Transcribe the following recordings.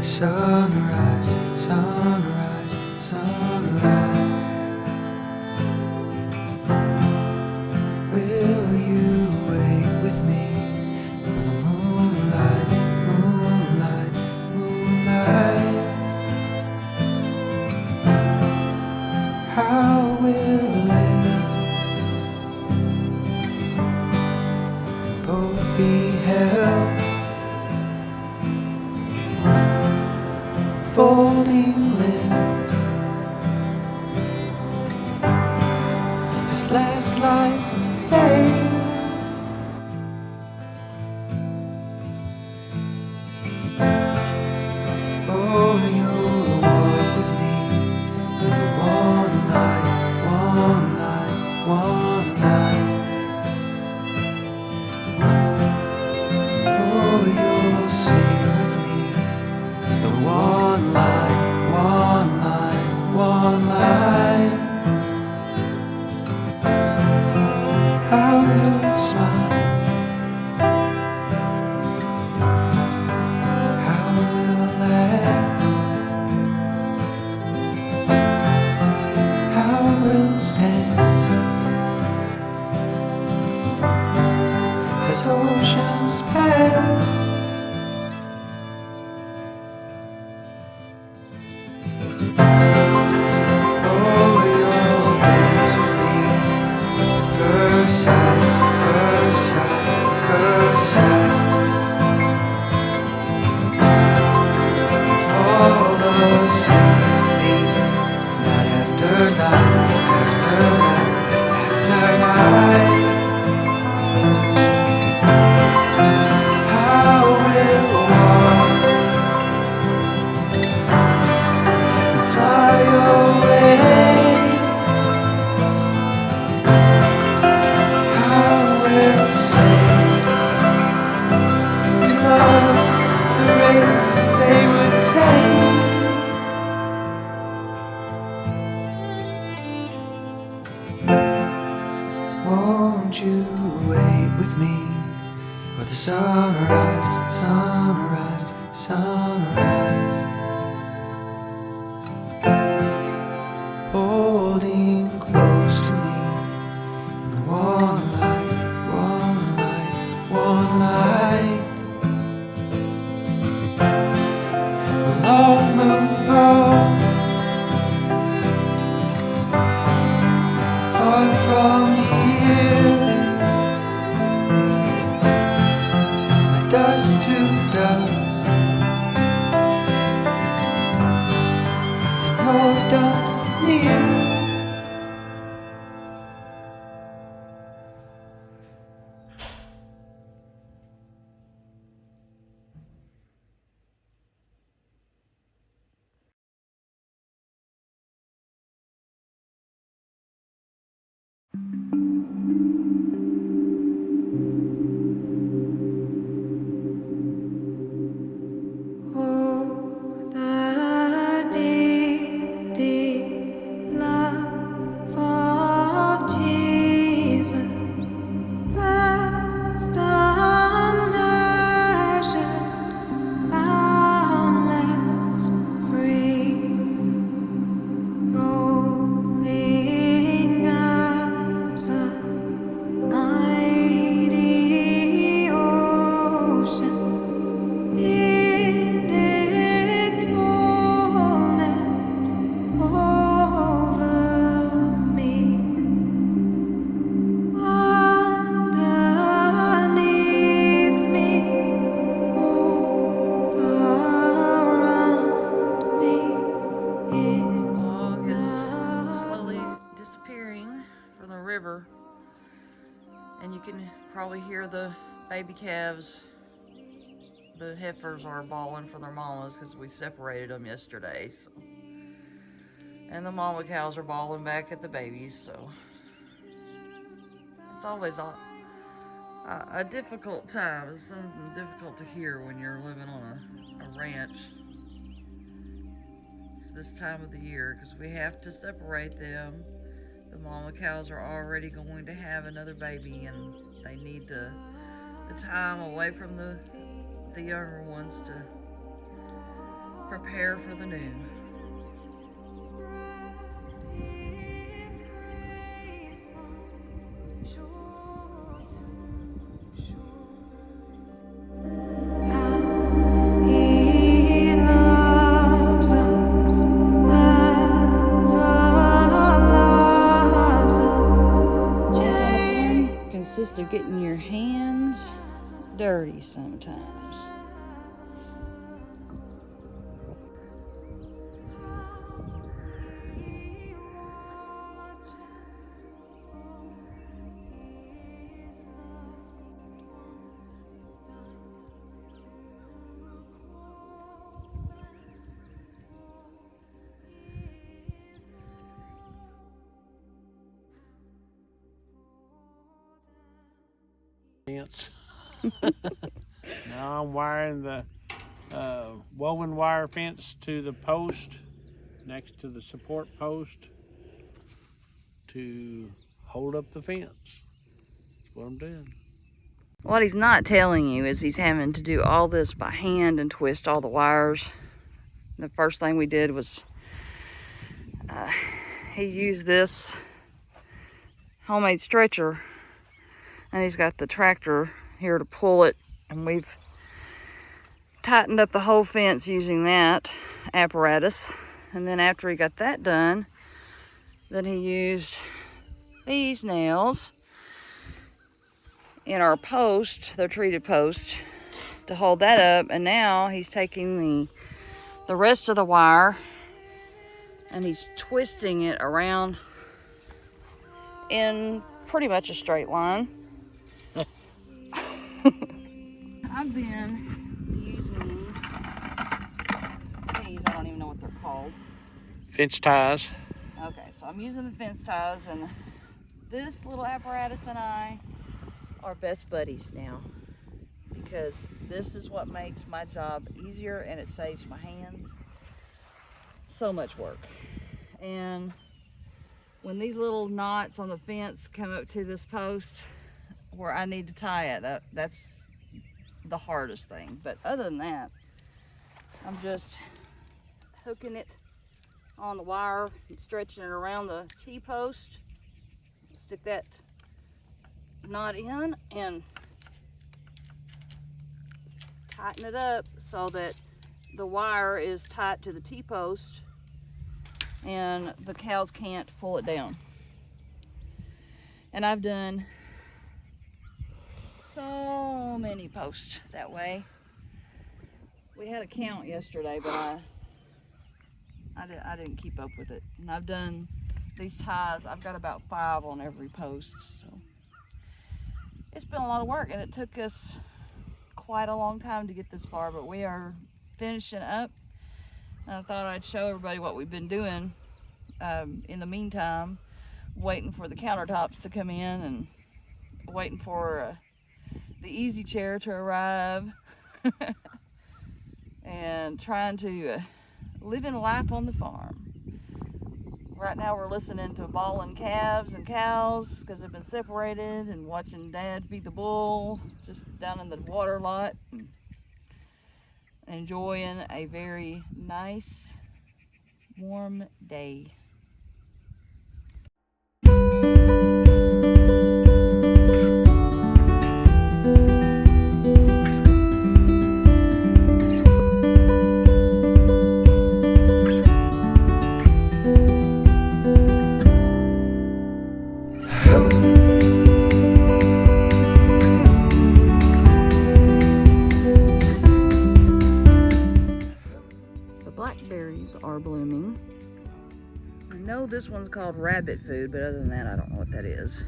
the sunrise, sunrise, sunrise. Will you wait with me for the moonlight, moonlight, moonlight? How will they both be held, folding limbs as last lights fade? Oh, you'll walk with me in the one light, one light, one light. Oh, you'll sing with me the one light, one light, one light. How you'll smile, how we'll laugh, how we'll stand as oceans pass. Oh, you'll dance with me at first sight, first sight, first sight. Fall asleep, night after night, after night, after night. How we'll walk and fly away. How we'll say we love the rays they would take. Won't you wait with me for the sunrise, sunrise, sunrise? Holding close to me in the one light, one light, one light. We'll all move on, far from here. My dust to dust, and your dust near. Oh, the deep, deep love of Jesus, vast, unmeasured, boundless, free, rolling as a mighty ocean. In its fullness over me, underneath me, all around me, it's Fog is slowly disappearing from the river, and you can probably hear the baby calves. The heifers are bawling for their mamas because we separated them yesterday. So. And the mama cows are bawling back at the babies. So it's always a difficult time. It's something difficult to hear when you're living on a ranch. It's this time of the year because we have to separate them. The mama cows are already going to have another baby, and they need the time away from the younger ones to prepare for the new. He loves us, loves us. Consists of getting your hands dirty sometimes. Fence. Now I'm wiring the woven wire fence to the post next to the support post to hold up the fence. That's what I'm doing. What he's not telling you is he's having to do all this by hand and twist all the wires. The first thing we did was he used this homemade stretcher, and he's got the tractor here to pull it, and we've tightened up the whole fence using that apparatus. And then after he got that done, then he used these nails in our post, the treated post, to hold that up. And now he's taking the rest of the wire and he's twisting it around in pretty much a straight line. I've been using these, I don't even know what they're called. Fence ties. Okay, so I'm using the fence ties, and this little apparatus and I are best buddies now, because this is what makes my job easier and it saves my hands so much work. And when these little knots on the fence come up to this post where I need to tie it, that's the hardest thing. But other than that, I'm just hooking it on the wire and stretching it around the T-post. Stick that knot in and tighten it up so that the wire is tight to the T-post and the cows can't pull it down. And I've done so many posts that way. We had a count yesterday, but I didn't keep up with it. And I've done these ties, I've got about 5 on every post. So it's been a lot of work, and it took us quite a long time to get this far, but we are finishing up. And I thought I'd show everybody what we've been doing in the meantime, waiting for the countertops to come in and waiting for the easy chair to arrive and trying to living life on the farm. Right now we're listening to bawling calves and cows because they've been separated, and watching Dad feed the bull just down in the water lot, and enjoying a very nice warm day. Blackberries are blooming. I know this one's called rabbit food, but other than that, I don't know what that is.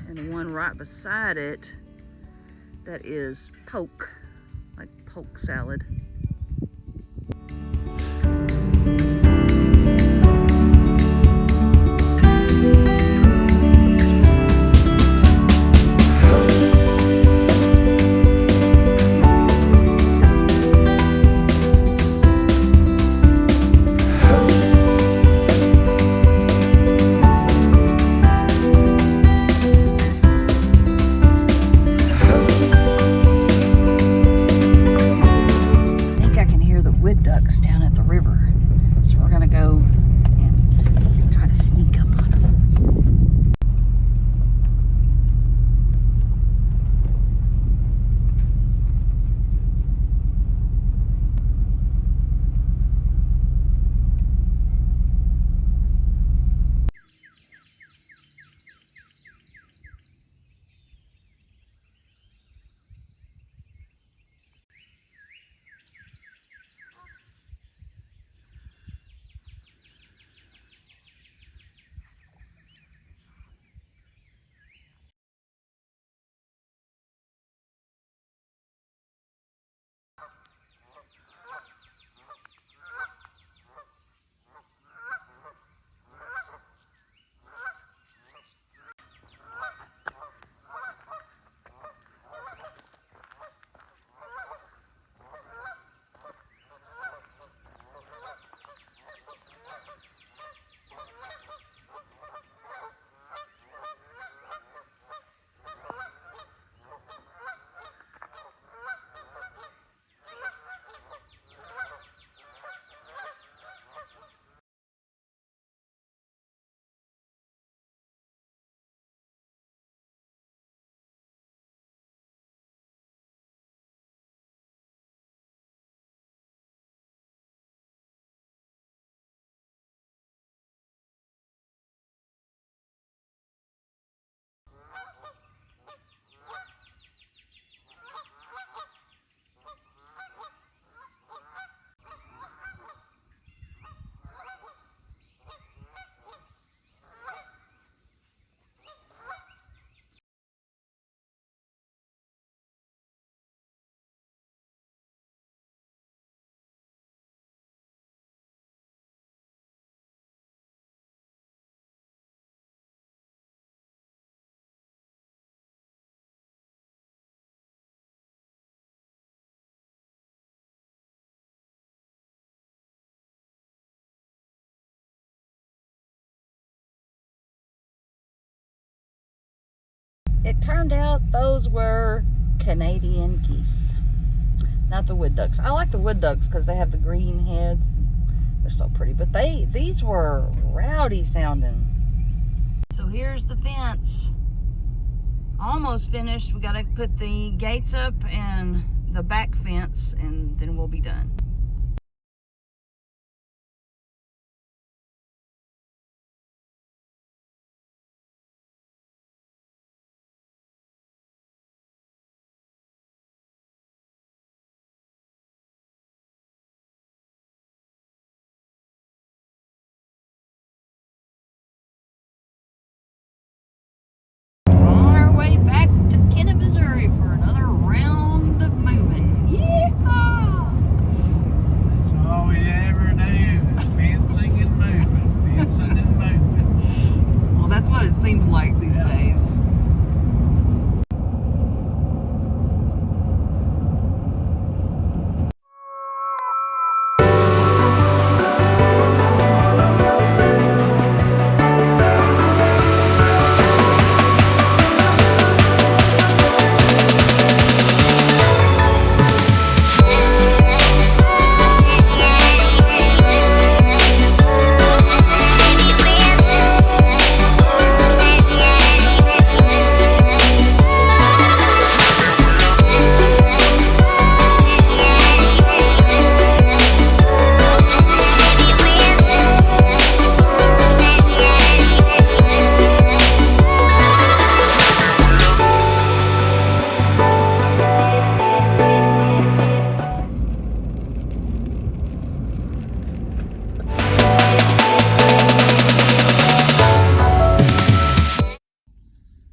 And the one right beside it, that is poke, like poke salad. Ducks down at the it turned out those were Canadian geese, not the wood ducks. I like the wood ducks because they have the green heads. They're so pretty, but these were rowdy sounding. So here's the fence. Almost finished. We got to put the gates up and the back fence, and then we'll be done. On our way back to Kennet, Missouri for another round of moving. Yeah! That's all we ever do is fencing and moving, fencing and moving. Well, that's what it seems like these days.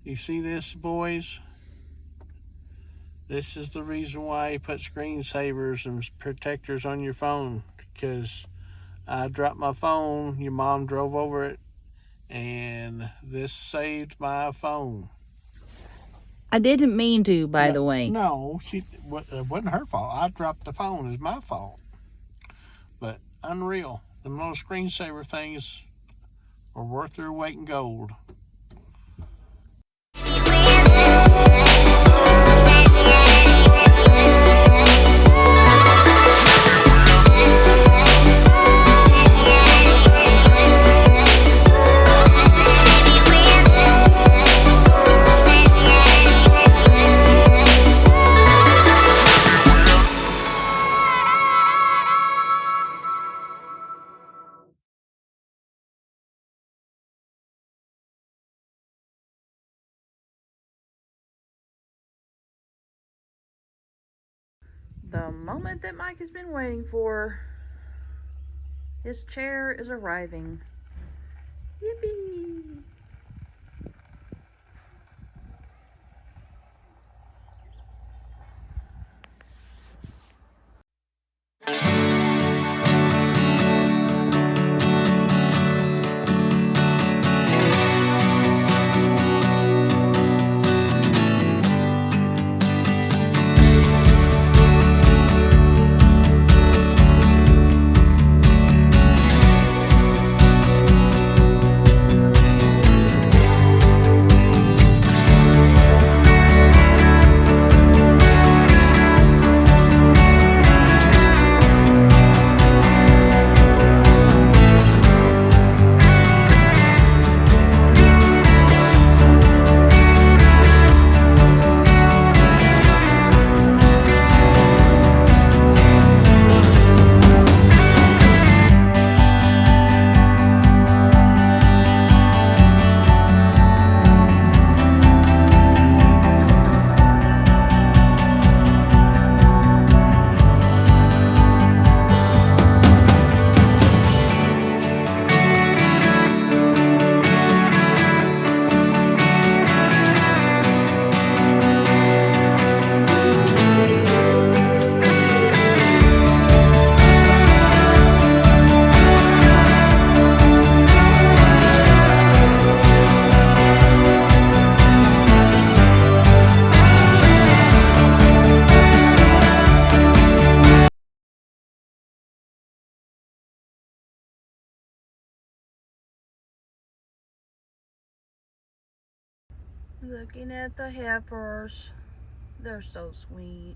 You see this, boys? This is the reason why you put screensavers and protectors on your phone, because I dropped my phone, your mom drove over it, and this saved my phone. I didn't mean to, by the way. No, it wasn't her fault. I dropped the phone. It's my fault. But unreal. The little screensaver things are worth their weight in gold. The moment that Mike has been waiting for. His chair is arriving. Yippee! Looking at the heifers. They're so sweet.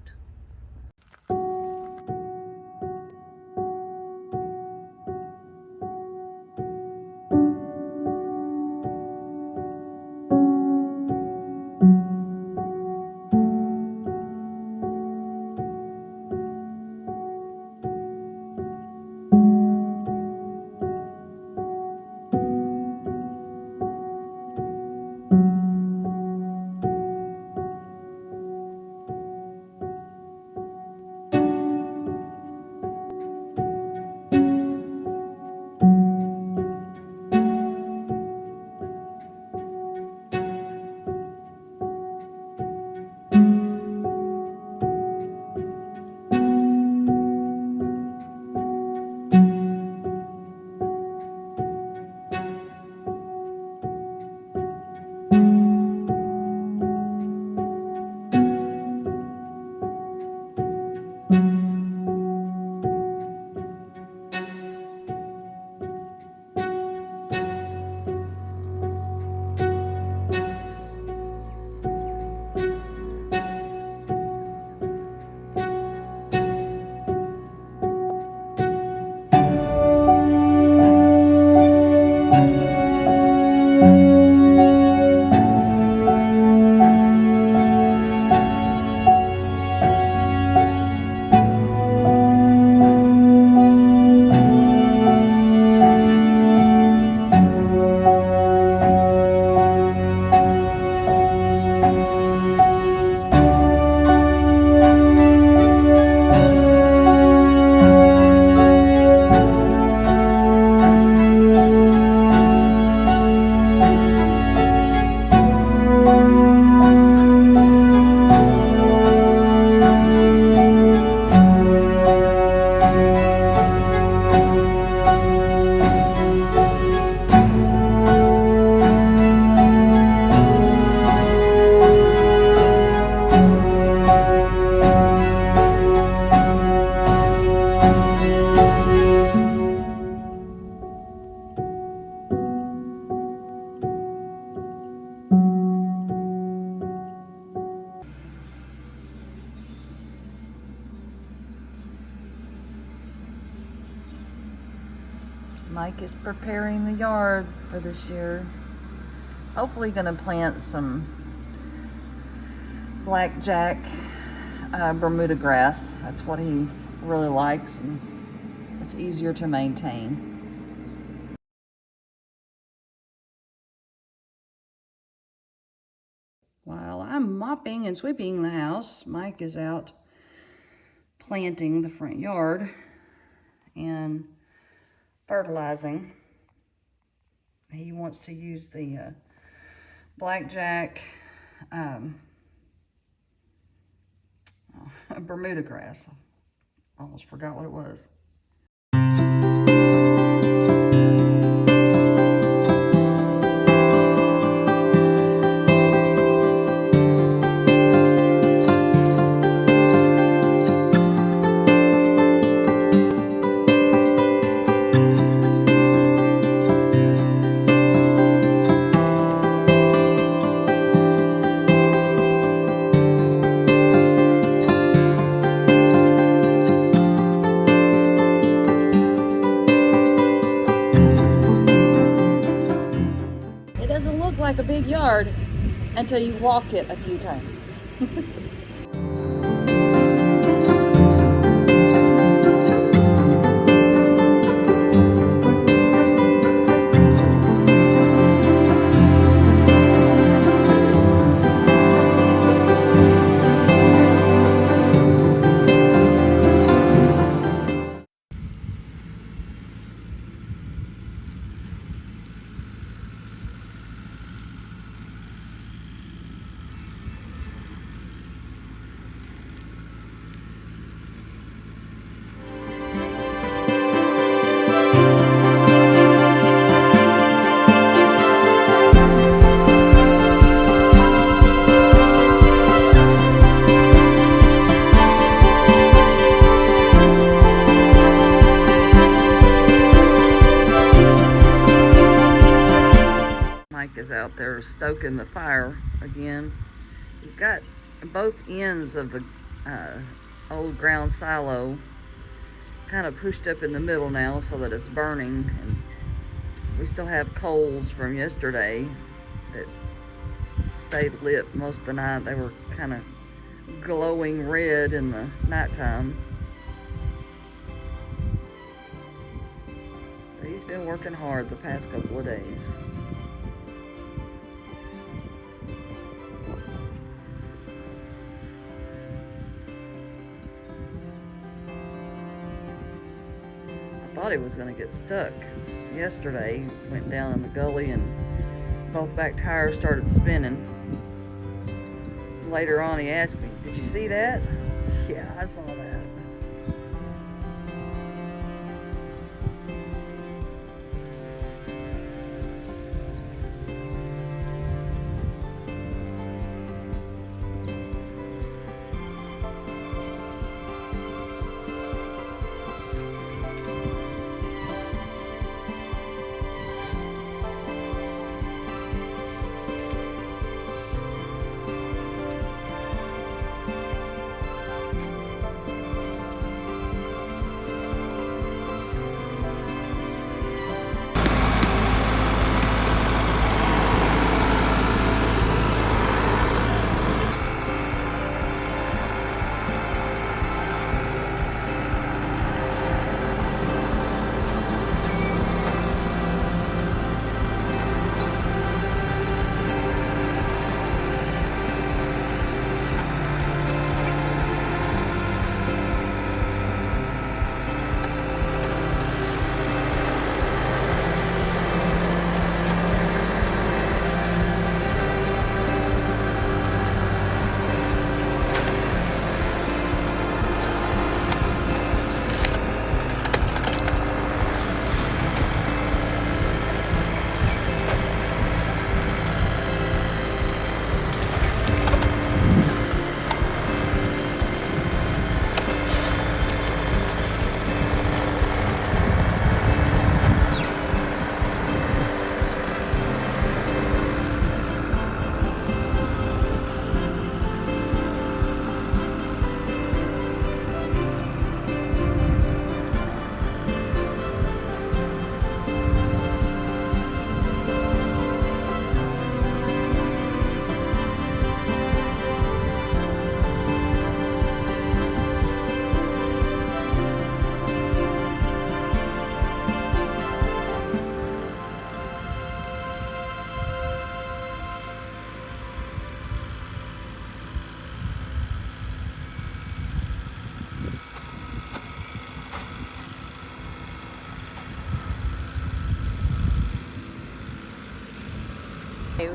Mike is preparing the yard for this year. Hopefully gonna plant some blackjack Bermuda grass. That's what he really likes, and it's easier to maintain. While I'm mopping and sweeping the house, Mike is out planting the front yard and fertilizing. He wants to use the blackjack Bermuda grass. I almost forgot what it was. Like a big yard until you walk it a few times. Mike is out there stoking the fire again. He's got both ends of the old ground silo kind of pushed up in the middle now so that it's burning, and we still have coals from yesterday that stayed lit most of the night. They were kind of glowing red in the nighttime. But he's been working hard the past couple of days. I thought he was going to get stuck yesterday. Went down in the gully and both back tires started spinning. Later on he asked me, "Did you see that?" Yeah, I saw that.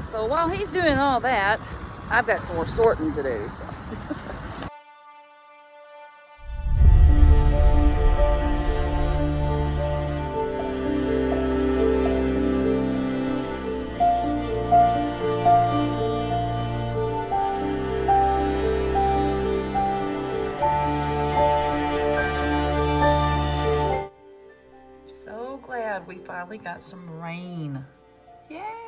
So while he's doing all that, I've got some more sorting to do. So. So glad we finally got some rain. Yay!